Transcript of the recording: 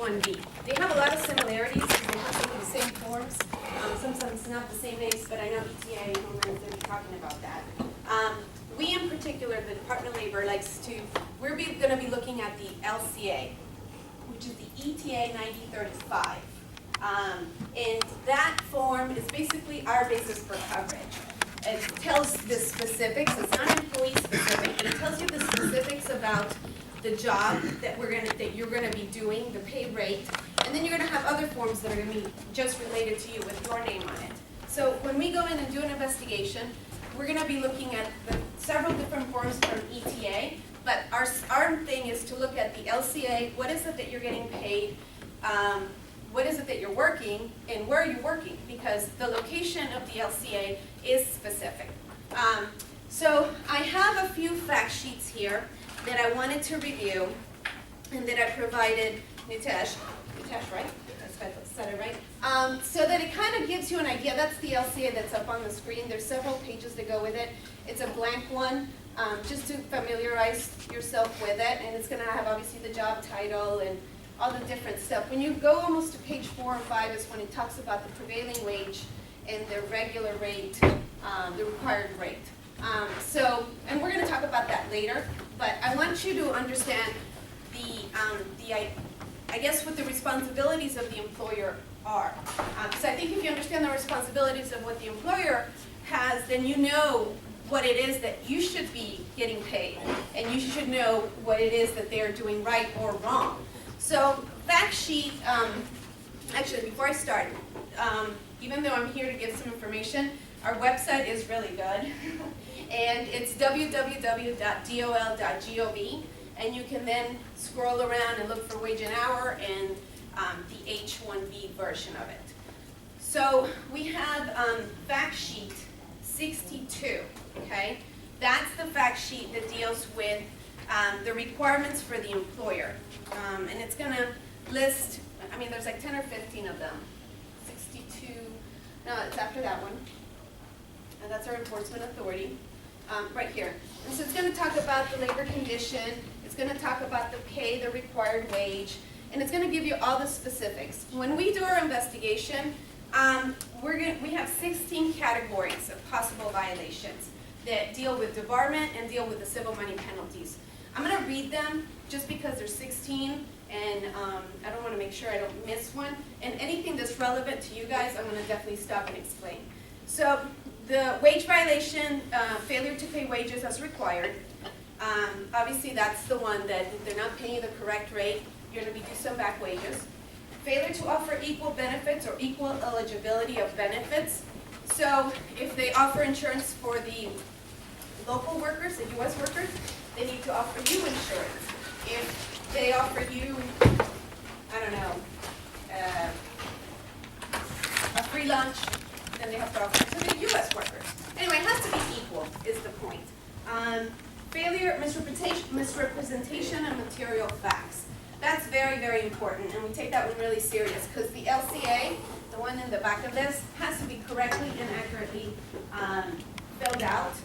H-1B. They have a lot of similarities, they have some of the same forms, sometimes not the same names, but I know ETA and Homeland is going to be talking about that. We in particular, the Department of Labor likes to, we're going to be looking at the LCA, which is the ETA 9035. And that form is basically our basis for coverage. It tells the specifics, it's not employee specific, but it tells you the specifics about the job that you're gonna be doing, the pay rate, and then you're gonna have other forms that are gonna be just related to you with your name on it. So when we go in and do an investigation, we're gonna be looking at several different forms from ETA, but our thing is to look at the LCA, what is it that you're getting paid, what is it that you're working, and where are you working? Because the location of the LCA is specific. So I have a few fact sheets here that I wanted to review, and that I provided Nitesh, right? I said it right? So that it kind of gives you an idea. That's the LCA that's up on the screen. There's several pages that go with it. It's a blank one, just to familiarize yourself with it, and it's going to have obviously the job title and all the different stuff. When you go almost to page 4 and 5 is when it talks about the prevailing wage and the regular rate, the required rate. And we're going to talk about that later, but I want you to understand I guess what the responsibilities of the employer are. So I think if you understand the responsibilities of what the employer has, then you know what it is that you should be getting paid, and you should know what it is that they are doing right or wrong. So fact sheet, actually before I start, even though I'm here to give some information, our website is really good, and it's www.dol.gov, and you can then scroll around and look for wage and hour and the H-1B version of it. So we have fact sheet 62, okay? That's the fact sheet that deals with the requirements for the employer. And it's going to list, I mean, there's like 10 or 15 of them. 62, no, it's after that one. And that's our enforcement authority, right here. And so it's going to talk about the labor condition, it's going to talk about the pay, the required wage, and it's going to give you all the specifics. When we do our investigation, we have 16 categories of possible violations that deal with debarment and deal with the civil money penalties. I'm going to read them just because there's 16, and I don't want to make sure I don't miss one. And anything that's relevant to you guys, I'm going to definitely stop and explain. So the wage violation, failure to pay wages as required. Obviously, that's the one that if they're not paying the correct rate, you're going to be due some back wages. Failure to offer equal benefits or equal eligibility of benefits. So if they offer insurance for the local workers, the U.S. workers, they need to offer you insurance. If they offer you, I don't know, a free lunch, then they have to offer it to the U.S. workers. Anyway, it has to be equal, is the point. Failure, misrepresentation of material facts. That's very, very important, and we take that one really serious, because the LCA, the one in the back of this, has to be correctly and accurately filled out.